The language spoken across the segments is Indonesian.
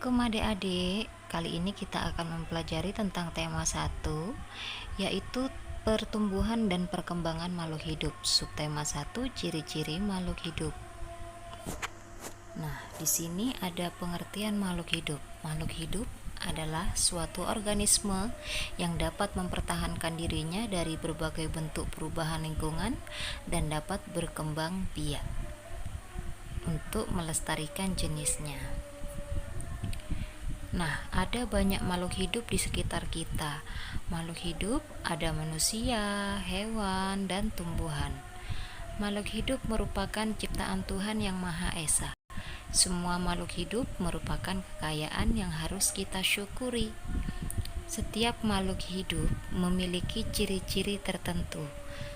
Assalamualaikum adik-adik. Kali ini kita akan mempelajari tentang tema 1, yaitu pertumbuhan dan perkembangan makhluk hidup. Subtema 1, ciri-ciri makhluk hidup. Nah, di sini ada pengertian makhluk hidup. Makhluk hidup adalah suatu organisme yang dapat mempertahankan dirinya dari berbagai bentuk perubahan lingkungan dan dapat berkembang biak untuk melestarikan jenisnya. Nah, ada banyak makhluk hidup di sekitar kita. Makhluk hidup ada manusia, hewan, dan tumbuhan. Makhluk hidup merupakan ciptaan Tuhan yang Maha Esa. Semua makhluk hidup merupakan kekayaan yang harus kita syukuri. Setiap makhluk hidup memiliki ciri-ciri tertentu.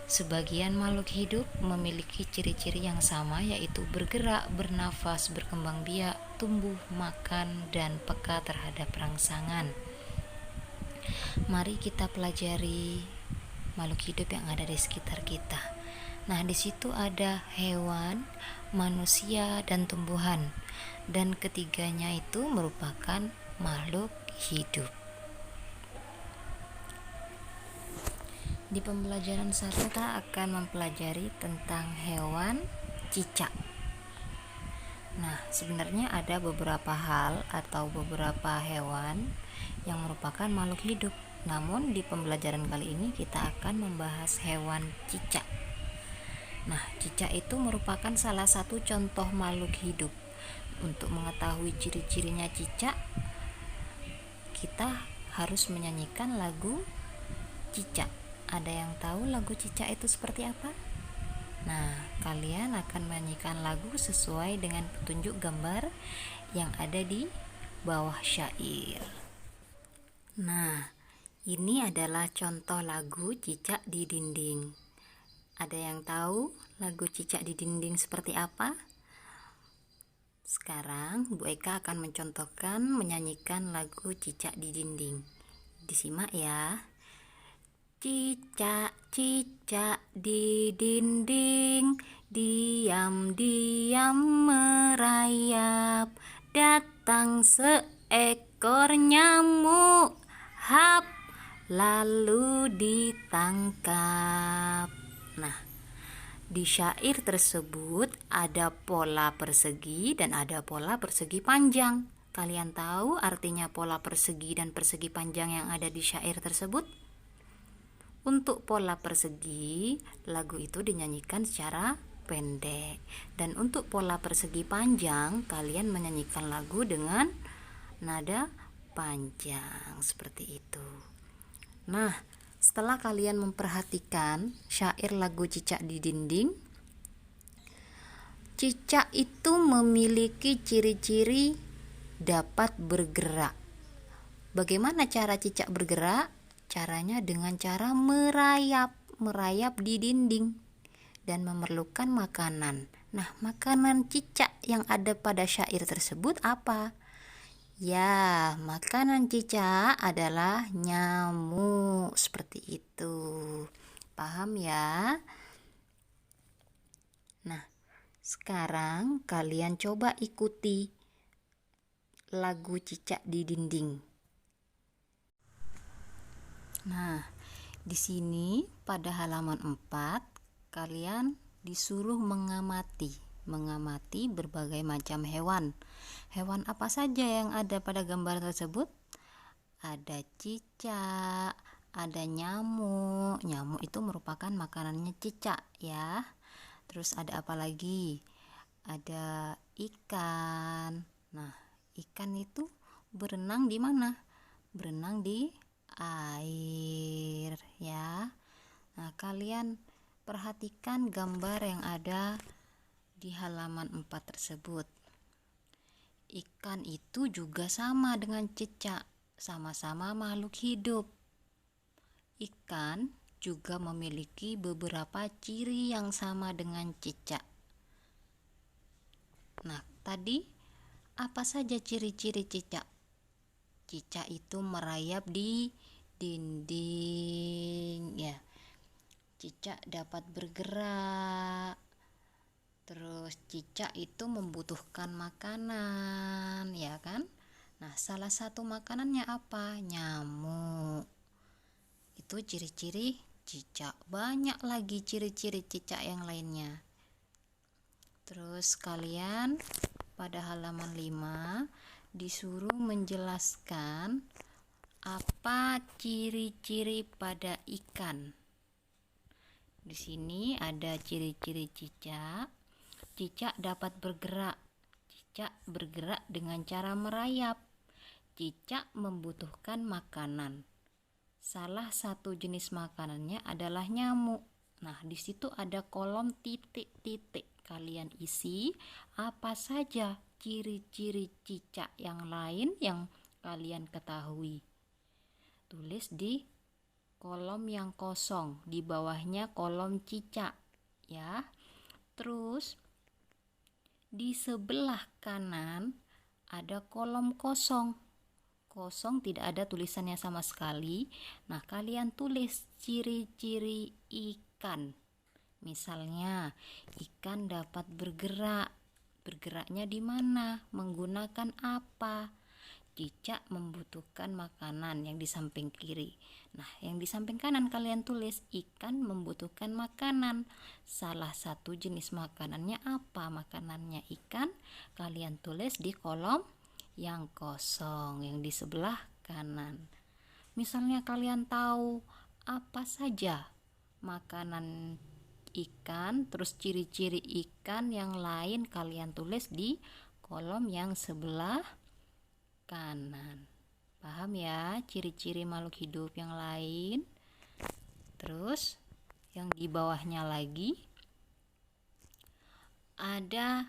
Sebagian makhluk hidup memiliki ciri-ciri yang sama, yaitu bergerak, bernafas, berkembang biak, tumbuh, makan, dan peka terhadap rangsangan. Mari kita pelajari makhluk hidup yang ada di sekitar kita. Nah, di situ ada hewan, manusia, dan tumbuhan. Dan ketiganya itu merupakan makhluk hidup. Di pembelajaran 1 kita akan mempelajari tentang hewan cicak. Nah, sebenarnya ada beberapa hal atau beberapa hewan yang merupakan makhluk hidup. Namun di pembelajaran kali ini kita akan membahas hewan cicak. Nah, cicak itu merupakan salah satu contoh makhluk hidup. Untuk mengetahui ciri-cirinya cicak, kita harus menyanyikan lagu cicak. Ada yang tahu lagu cicak itu seperti apa? Nah, kalian akan menyanyikan lagu sesuai dengan petunjuk gambar yang ada di bawah syair. Nah, ini adalah contoh lagu cicak di dinding. Ada yang tahu lagu cicak di dinding seperti apa? Sekarang Bu Eka akan mencontohkan menyanyikan lagu cicak di dinding. Disimak ya. Cicak-cicak di dinding, diam-diam merayap. Datang seekor nyamuk, hap, lalu ditangkap. Nah, di syair tersebut ada pola persegi dan ada pola persegi panjang. Kalian tahu artinya pola persegi dan persegi panjang yang ada di syair tersebut? Untuk pola persegi, lagu itu dinyanyikan secara pendek. Dan untuk pola persegi panjang, kalian menyanyikan lagu dengan nada panjang seperti itu. Nah, setelah kalian memperhatikan syair lagu cicak di dinding, cicak itu memiliki ciri-ciri dapat bergerak. Bagaimana cara cicak bergerak? Caranya dengan cara merayap di dinding dan memerlukan makanan. Nah, makanan cicak yang ada pada syair tersebut apa? Ya, makanan cicak adalah nyamuk, seperti itu. Paham ya? Nah, sekarang kalian coba ikuti lagu cicak di dinding. Nah, di sini pada halaman 4 kalian disuruh mengamati berbagai macam hewan. Hewan apa saja yang ada pada gambar tersebut? Ada cicak, ada nyamuk. Nyamuk itu merupakan makanannya cicak ya. Terus ada apa lagi? Ada ikan. Nah, ikan itu berenang di mana? Berenang di air ya. Nah, kalian perhatikan gambar yang ada di halaman 4 tersebut. Ikan itu juga sama dengan cicak, sama-sama makhluk hidup. Ikan juga memiliki beberapa ciri yang sama dengan cicak. Nah, tadi apa saja ciri-ciri cicak? Cicak itu merayap di dinding ya. Cicak dapat bergerak. Terus cicak itu membutuhkan makanan, ya kan? Nah, salah satu makanannya apa? Nyamuk. Itu ciri-ciri cicak. Banyak lagi ciri-ciri cicak yang lainnya. Terus kalian pada halaman 5 disuruh menjelaskan apa ciri-ciri pada ikan. Di sini ada ciri-ciri cicak. Cicak dapat bergerak. Cicak bergerak dengan cara merayap. Cicak membutuhkan makanan. Salah satu jenis makanannya adalah nyamuk. Nah, di situ ada kolom titik-titik. Kalian isi apa saja ciri-ciri cicak yang lain yang kalian ketahui. Tulis di kolom yang kosong, di bawahnya kolom cicak, ya. Terus di sebelah kanan ada kolom kosong. Kosong, tidak ada tulisannya sama sekali. Nah, kalian tulis ciri-ciri ikan. Misalnya, ikan dapat bergerak. Bergeraknya di mana? Menggunakan apa? Cicak membutuhkan makanan yang di samping kiri. Nah, yang di samping kanan kalian tulis ikan membutuhkan makanan. Salah satu jenis makanannya apa? Makanannya ikan. Kalian tulis di kolom yang kosong yang di sebelah kanan. Misalnya kalian tahu apa saja makanan ikan, terus ciri-ciri ikan yang lain kalian tulis di kolom yang sebelah kanan. Paham ya ciri-ciri makhluk hidup yang lain? Terus yang di bawahnya lagi ada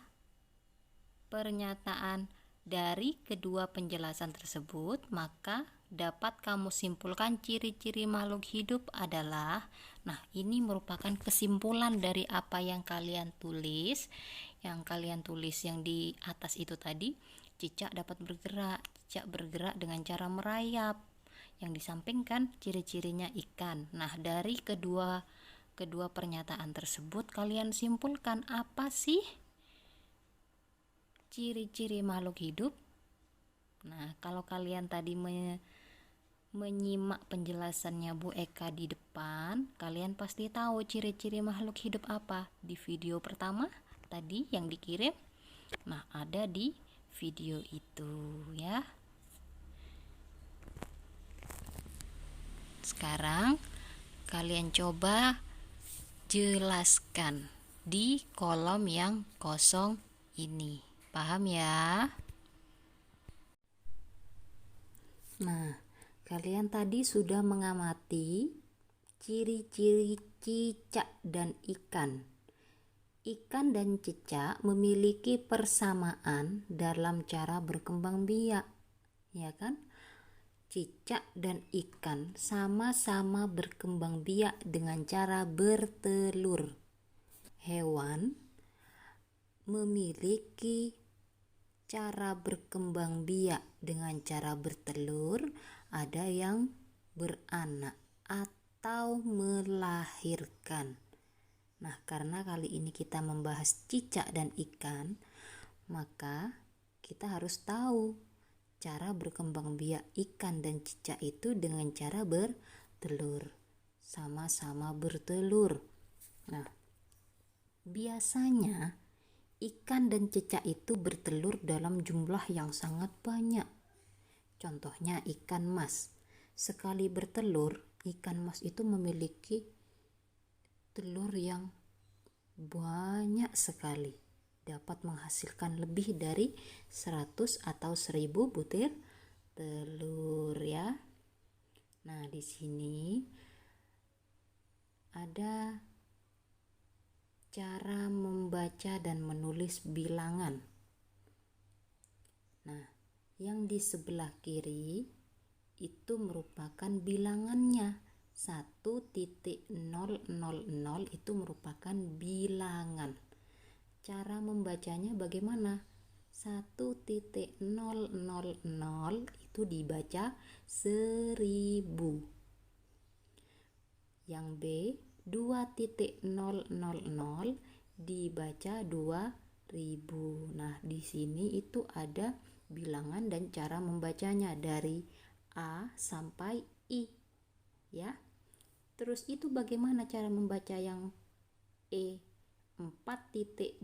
pernyataan. Dari kedua penjelasan tersebut, maka dapat kamu simpulkan ciri-ciri makhluk hidup adalah, nah ini merupakan kesimpulan dari apa yang kalian tulis. Yang kalian tulis yang di atas itu tadi, cicak dapat bergerak, cicak bergerak dengan cara merayap. Yang disampingkan ciri-cirinya ikan. Nah, dari kedua pernyataan tersebut kalian simpulkan apa sih ciri-ciri makhluk hidup. Nah, kalau kalian tadi menyimak penjelasannya Bu Eka di depan, kalian pasti tahu ciri-ciri makhluk hidup apa di video pertama tadi yang dikirim. Nah, ada di video itu ya. Sekarang kalian coba jelaskan di kolom yang kosong ini. Paham ya? Nah, kalian tadi sudah mengamati ciri-ciri cicak dan ikan. Ikan dan cicak memiliki persamaan dalam cara berkembang biak, ya kan? Cicak dan ikan sama-sama berkembang biak dengan cara bertelur. Hewan memiliki cara berkembang biak dengan cara bertelur, ada yang beranak atau melahirkan. Nah, karena kali ini kita membahas cicak dan ikan, maka kita harus tahu cara berkembang biak ikan dan cicak itu dengan cara bertelur. Sama-sama bertelur. Nah, biasanya ikan dan cicak itu bertelur dalam jumlah yang sangat banyak. Contohnya ikan mas. Sekali bertelur, ikan mas itu memiliki telur yang banyak sekali. Dapat menghasilkan lebih dari 100 atau 1000 butir telur ya. Nah, di sini ada cara membaca dan menulis bilangan. Nah, yang di sebelah kiri itu merupakan bilangannya. 1.000 itu merupakan bilangan. Cara membacanya bagaimana? 1.000 itu dibaca 1000. Yang B 2.000 dibaca 2000. Nah, di sini itu ada bilangan dan cara membacanya dari A sampai I, ya. Terus itu bagaimana cara membaca yang E? 4.250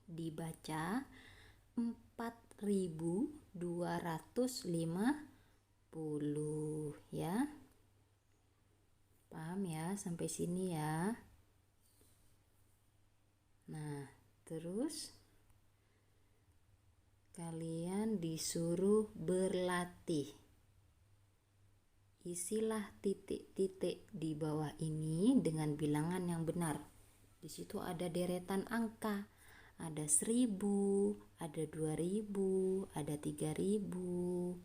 dibaca 4.250, ya. Paham ya sampai sini ya? Nah, terus kalian disuruh berlatih. Isilah titik-titik di bawah ini dengan bilangan yang benar. Di situ ada deretan angka. Ada 1000, ada 2000, ada 3000.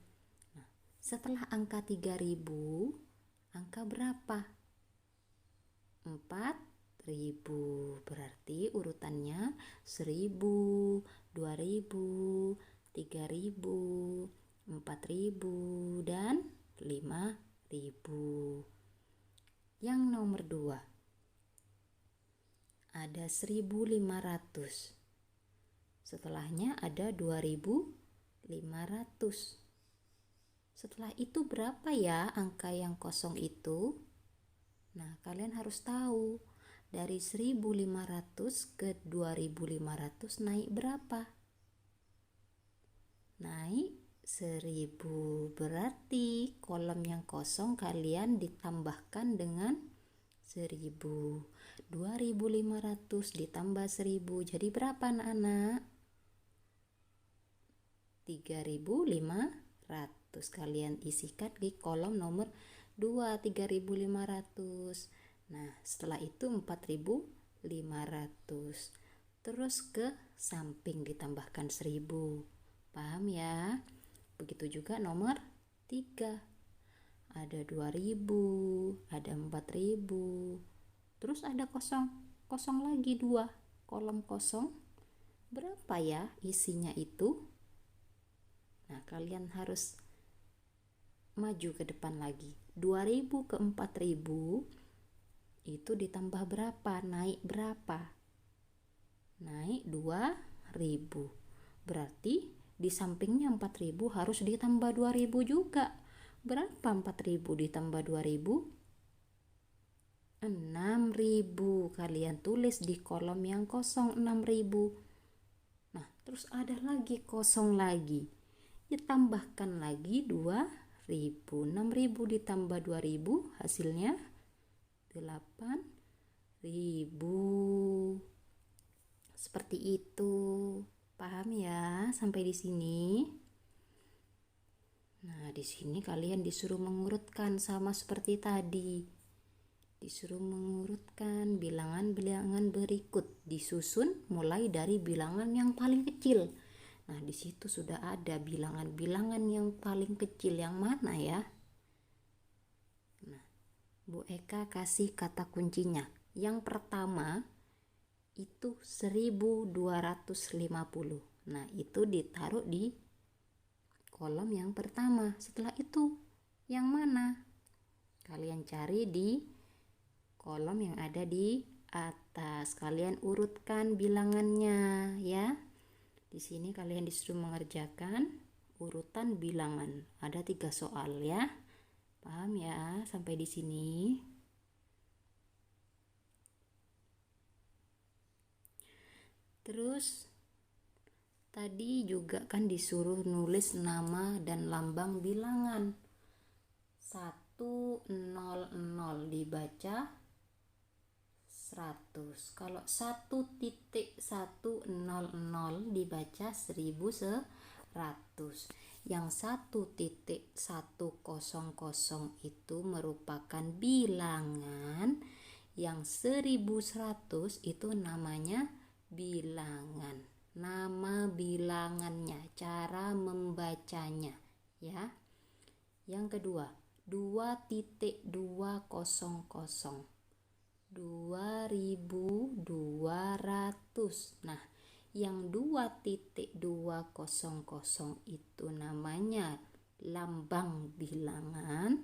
Nah, setelah angka 3000, angka berapa? 4000. Berarti urutannya 1000, 2000, 3000, 4000, dan 5000. Yang nomor 2 ada 1500. Setelahnya ada 2500. Setelah itu berapa ya angka yang kosong itu? Nah, kalian harus tahu dari 1500 ke 2500 naik berapa? Naik 1000. Berarti kolom yang kosong kalian ditambahkan dengan 1000. 2500 ditambah 1000 jadi berapa anak-anak? 3500. Kalian isikan di kolom nomor 2 3500. Nah, setelah itu 4500. Terus ke samping ditambahkan 1000. Paham ya? Begitu juga nomor 3. Ada 2000, ada 4000. Terus ada kosong. Kosong lagi 2. Kolom kosong. Berapa ya isinya itu? Nah, kalian harus maju ke depan lagi. 2000 ke 4000 itu ditambah berapa? Naik berapa? Naik 2000. Berarti di sampingnya 4000 harus ditambah 2000 juga. Berapa 4000 ditambah 2000? 6000. Kalian tulis di kolom yang kosong 6000. Nah, terus ada lagi kosong lagi. Ditambahkan lagi 2000. 6000 ditambah 2000 hasilnya 8000. Seperti itu. Paham ya sampai di sini? Nah, di sini kalian disuruh mengurutkan sama seperti tadi. Disuruh mengurutkan bilangan-bilangan berikut, disusun mulai dari bilangan yang paling kecil. Nah, di situ sudah ada bilangan-bilangan yang paling kecil yang mana ya? Nah, Bu Eka kasih kata kuncinya. Yang pertama itu 1250. Nah, itu ditaruh di kolom yang pertama. Setelah itu yang mana? Kalian cari di kolom yang ada di atas. Kalian urutkan bilangannya ya. Di sini kalian disuruh mengerjakan urutan bilangan. Ada 3 soal ya. Paham ya sampai di sini? Terus tadi juga kan disuruh nulis nama dan lambang bilangan. 100 dibaca 100. Kalau 1.100 dibaca 1100. Yang 1.100 itu merupakan bilangan. Yang 1100 itu namanya bilangan. Nama bilangannya, cara membacanya ya. Yang kedua 2.200. 2200. Nah, yang 2.200 itu namanya lambang bilangan.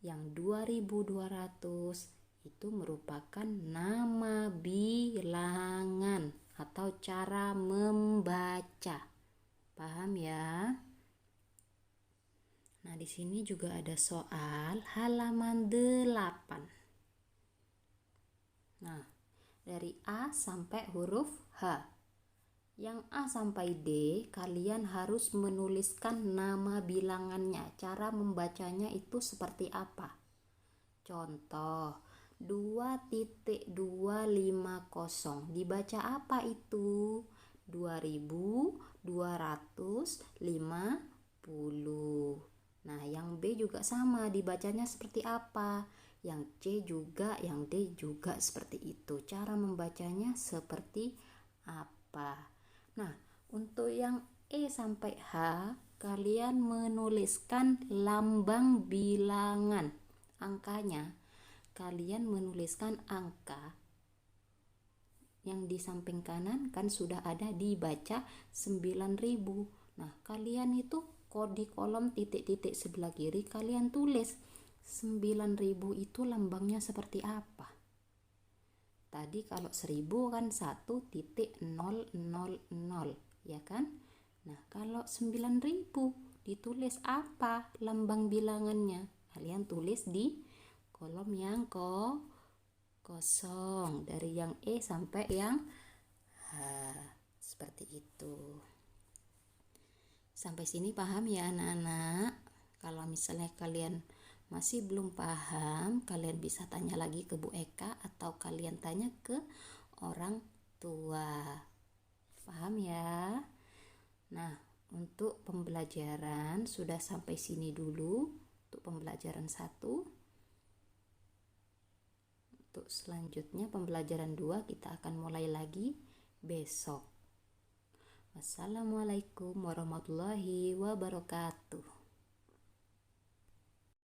Yang 2200 itu merupakan nama bilangan. atau cara membaca. Paham ya? Nah, di sini juga ada soal halaman 8. Nah, dari A sampai huruf H. Yang A sampai D, kalian harus menuliskan nama bilangannya. Cara membacanya itu seperti apa? Contoh, 2.250. Dibaca apa itu? 2250. Nah, yang B juga sama, dibacanya seperti apa? Yang C juga, yang D juga seperti itu. Cara membacanya seperti apa? Nah, untuk yang E sampai H, kalian menuliskan lambang bilangan. Angkanya, kalian menuliskan angka yang di samping kanan kan sudah ada dibaca 9.000. Nah, kalian itu di kolom titik-titik sebelah kiri kalian tulis 9.000 itu lambangnya seperti apa. Tadi kalau 1000 kan 1.000, ya kan? Nah, kalau 9.000 ditulis apa lambang bilangannya? Kalian tulis di kolom yang kosong, dari yang E sampai yang H, seperti itu. Sampai sini paham ya anak-anak? Kalau misalnya kalian masih belum paham, kalian bisa tanya lagi ke Bu Eka atau kalian tanya ke orang tua. Paham ya? Nah, untuk pembelajaran sudah sampai sini dulu untuk pembelajaran 1. Untuk selanjutnya pembelajaran 2 kita akan mulai lagi besok. Wassalamualaikum warahmatullahi wabarakatuh.